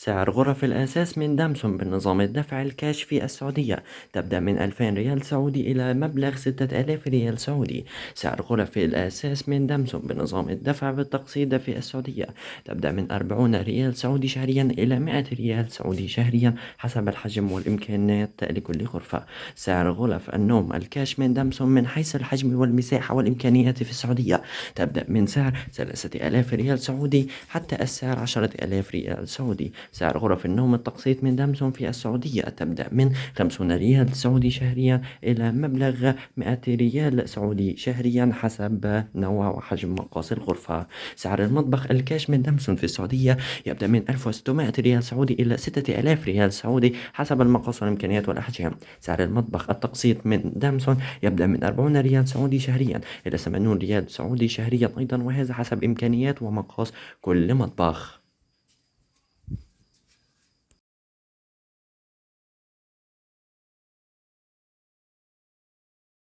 سعر غرف الأساس من دامسون بنظام الدفع الكاش في السعودية تبدأ من 2000 ريال سعودي إلى مبلغ 6000 ريال سعودي. سعر غرف الأساس من دامسون بنظام الدفع بالتقسيط في السعودية تبدأ من 40 ريال سعودي شهريا إلى 100 ريال سعودي شهريا حسب الحجم والإمكانيات لكل غرفة. سعر غرف النوم الكاش من دامسون من حيث الحجم والمساحة والإمكانيات في السعودية تبدأ من سعر 3000 ريال سعودي حتى السعر 10000 ريال سعودي. سعر غرف النوم التقسيط من دامسون في السعودية تبدأ من 50 ريال سعودي شهريا إلى مبلغ 100 ريال سعودي شهريا حسب نوع وحجم مقاس الغرفة. سعر المطبخ الكاش من دامسون في السعودية يبدأ من 1600 ريال سعودي إلى 6000 ريال سعودي حسب المقاس والإمكانيات والأحجام. سعر المطبخ التقسيط من دامسون يبدأ من 40 ريال سعودي شهريا إلى 80 ريال سعودي شهريا أيضا، وهذا حسب إمكانيات ومقاس كل مطبخ.